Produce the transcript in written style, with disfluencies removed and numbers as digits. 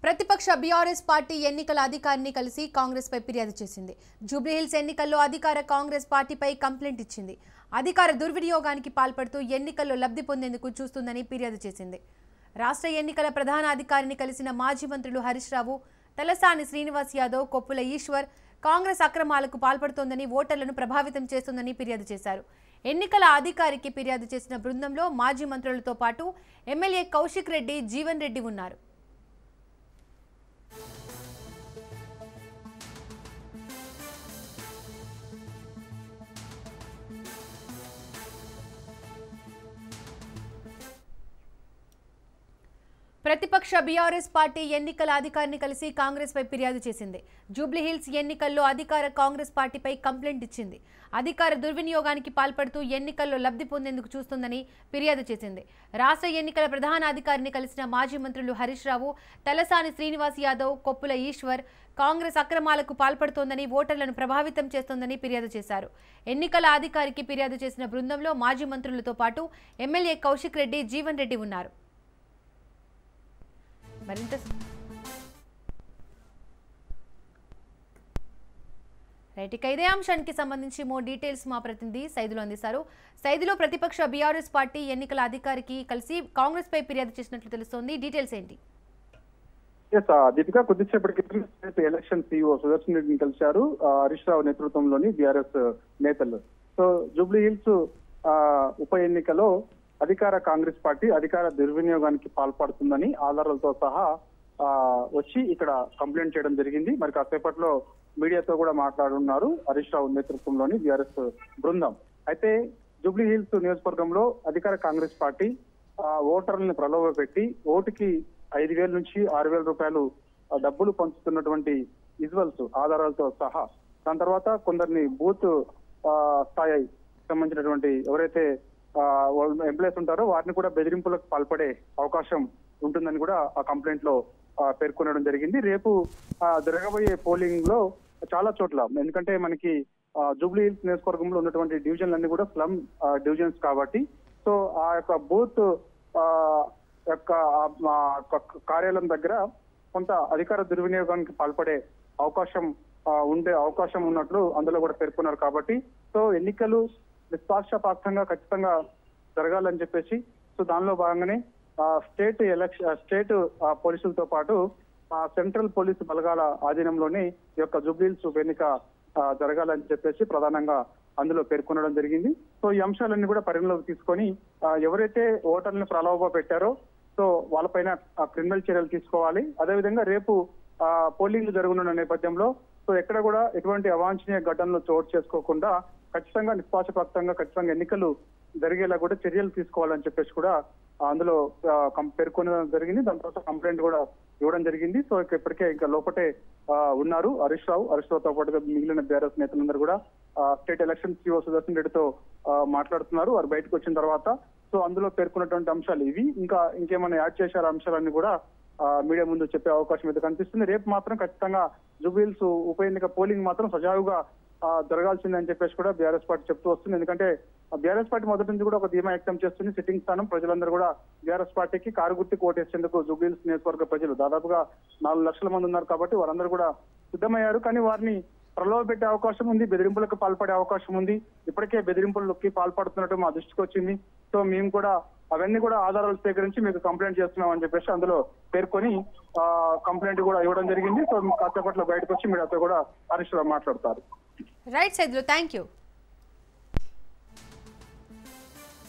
ప్రతిపక్ష BRS party ఎన్నికల అధికారిని కలిసి కాంగ్రెస్ పై ఫిర్యాదు చేసింది. జూబ్లీహిల్స్ ఎన్నికల్లో అధికార కాంగ్రెస్ పార్టీపై కంప్లైంట్ ఇచ్చింది. అధికార దుర్వినియోగానికి పాల్పడుతూ ఎన్నికల్లో లబ్ధి పొందేందుకు చూస్తుందని ఫిర్యాదు చేసింది. రాష్ట్ర ఎన్నికల ప్రధాన అధికారిని కలిసిన మాజీ మంత్రులు హరీష్ రావు, తలసాని శ్రీనివాస్ యాదవ్, కొప్పుల ఈశ్వర్ కాంగ్రెస్ అక్రమాలకు పాల్పడుతోందని, ఓటర్లను ప్రభావితం చేస్తుందని ఫిర్యాదు చేశారు. ఎన్నికల అధికారికి ఫిర్యాదు చేసిన బృందంలో మాజీ మంత్రులతో పాటు ఎమ్మెల్యే కౌశిక్ రెడ్డి, జీవన్ రెడ్డి ఉన్నారు. ప్రతిపక్ష బీఆర్ఎస్ పార్టీ ఎన్నికల అధికారిని కలిసి కాంగ్రెస్ పై ఫిర్యాదు చేసింది. జూబ్లీహిల్స్ ఎన్నికల్లో అధికార కాంగ్రెస్ పార్టీపై కంప్లైంట్ ఇచ్చింది. అధికార దుర్వినియోగానికి పాల్పడుతూ ఎన్నికల్లో లబ్ధి పొందేందుకు చూస్తుందని ఫిర్యాదు చేసింది. రాష్ట్ర ఎన్నికల ప్రధాన అధికారిని కలిసిన మాజీ మంత్రులు హరీష్ రావు, తలసాని శ్రీనివాస్ యాదవ్, కొప్పుల ఈశ్వర్ కాంగ్రెస్ అక్రమాలకు పాల్పడుతోందని, ఓటర్లను ప్రభావితం చేస్తోందని ఫిర్యాదు చేశారు. ఎన్నికల అధికారికి ఫిర్యాదు చేసిన బృందంలో మాజీ మంత్రులతో పాటు ఎమ్మెల్యే కౌశిక్ రెడ్డి, జీవన్ రెడ్డి ఉన్నారు. మరింత ఇదే అంశానికి సంబంధించి మోర్ డీటెయిల్స్ మా ప్రతినిధి సైదులు అందిస్తారు. సైదులో ప్రతిపక్ష బీఆర్ఎస్ పార్టీ ఎన్నికల అధికారికి కలిసి కాంగ్రెస్ పై ఫిర్యాదు చేసినట్లు తెలుస్తోంది. డీటెయిల్స్ ఏంటి? దీపిక, కొద్దిసేపటి క్రితం ఎలక్షన్ సిఇఓ సుదర్శన్ రెడ్డిని కలిశారు హరీష్ రావు నేతృత్వంలోని బీఆర్ఎస్ నేతలు. సో జూబ్లీహిల్స్ ఉప ఎన్నికలో అధికార కాంగ్రెస్ పార్టీ అధికార దుర్వినియోగానికి పాల్పడుతుందని ఆధారాలతో సహా వచ్చి ఇక్కడ కంప్లైంట్ చేయడం జరిగింది. మరి కాసేపట్లో మీడియాతో కూడా మాట్లాడున్నారు హరీష్ రావు నేతృత్వంలోని బీఆర్ఎస్ బృందం. అయితే జూబ్లీహిల్స్ నియోజకవర్గంలో అధికార కాంగ్రెస్ పార్టీ ఓటర్లను ప్రలోభ పెట్టి ఓటుకి 5,000 నుంచి 6,000 రూపాయలు డబ్బులు పంచుతున్నటువంటి విజువల్స్ ఆధారాలతో సహా, దాని తర్వాత కొందరిని బూత్ స్థాయి సంబంధించినటువంటి ఎవరైతే ఎంప్లాయీస్ ఉంటారో వారిని కూడా బెదిరింపులకు పాల్పడే అవకాశం ఉంటుందని కూడా ఆ కంప్లైంట్ లో పేర్కొనడం జరిగింది. రేపు జరగబోయే పోలింగ్ లో చాలా చోట్ల, ఎందుకంటే మనకి జూబ్లీహిల్స్ నియోజకవర్గంలో ఉన్నటువంటి డివిజన్లన్నీ కూడా స్లమ్ డివిజన్స్ కాబట్టి, సో ఆ యొక్క బూత్ యొక్క కార్యాలయం దగ్గర కొంత అధికార దుర్వినియోగానికి పాల్పడే అవకాశం ఉన్నట్లు అందులో కూడా పేర్కొన్నారు. కాబట్టి సో ఎన్నికలు నిష్పాక్షపాతంగా ఖచ్చితంగా జరగాలని చెప్పేసి, సో దానిలో భాగంగానే స్టేట్ పోలీసులతో పాటు సెంట్రల్ పోలీసు బలగాల ఆధీనంలోనే ఈ యొక్క జూబ్లీహిల్స్ ఉప ఎన్నిక జరగాలని చెప్పేసి ప్రధానంగా అందులో పేర్కొనడం జరిగింది. సో ఈ అంశాలన్నీ కూడా పరిగణలోకి తీసుకొని ఎవరైతే ఓటర్లను ప్రలోభ పెట్టారో సో వాళ్ళపైన క్రిమినల్ చర్యలు తీసుకోవాలి. అదేవిధంగా రేపు పోలింగ్లు జరగనున్న నేపథ్యంలో సో ఎక్కడ కూడా ఎటువంటి అవాంఛనీయ ఘటనలు చోటు చేసుకోకుండా ఖచ్చితంగా నిష్పాక్షపాతంగా ఖచ్చితంగా ఎన్నికలు జరిగేలా కూడా చర్యలు తీసుకోవాలని చెప్పేసి కూడా అందులో పేర్కొనడం జరిగింది. దాని తర్వాత కంప్లైంట్ కూడా ఇవ్వడం జరిగింది. సో ఇప్పటికే ఇంకా లోపటే ఉన్నారు హరీష్ రావుతో పాటుగా మిగిలిన బీఆర్ఎస్ నేతలందరూ కూడా స్టేట్ ఎలక్షన్ సిఇఓ సుదర్శన్ రెడ్డితో మాట్లాడుతున్నారు. వారు బయటకు వచ్చిన తర్వాత సో అందులో పేర్కొన్నటువంటి అంశాలు ఇవి. ఇంకేమైనా యాడ్ చేశారు అంశాలన్నీ కూడా మీడియా ముందు చెప్పే అవకాశం అయితే కనిపిస్తుంది. రేపు మాత్రం ఖచ్చితంగా జూబ్లీహిల్స్ ఉప ఎన్నిక పోలింగ్ మాత్రం సజావుగా జరగాల్సిందని చెప్పేసి కూడా బీఆర్ఎస్ పార్టీ చెప్తూ వస్తుంది. ఎందుకంటే బీఆర్ఎస్ పార్టీ మొదటి నుంచి కూడా ఒక ధీమా వ్యక్తం చేస్తుంది. సిట్టింగ్ స్థానం ప్రజలందరూ కూడా బీఆర్ఎస్ పార్టీకి కారు గుర్తుకు ఓటేసేందుకు జూబ్లీహిల్స్ నియోజకవర్గ ప్రజలు దాదాపుగా 4 లక్షల మంది ఉన్నారు కాబట్టి వారందరూ కూడా సిద్ధమయ్యారు. కానీ వారిని ప్రలోభ పెట్టే అవకాశం ఉంది, బెదిరింపులకు పాల్పడే అవకాశం ఉంది. ఇప్పటికే బెదిరింపులకి పాల్పడుతున్నట్టు మా దృష్టికి వచ్చింది. సో మేము కూడా అవన్నీ కూడా ఆధారాలు సేకరించి మీకు కంప్లైంట్ చేస్తున్నాం అని చెప్పేసి అందులో పేర్కొని కంప్లైంట్ కూడా ఇవ్వడం జరిగింది. సో కాసేపట్లో బయటకు వచ్చి మీడియాతో కూడా హరీష్ రావు మాట్లాడతారు. Right Saidulu, thank you.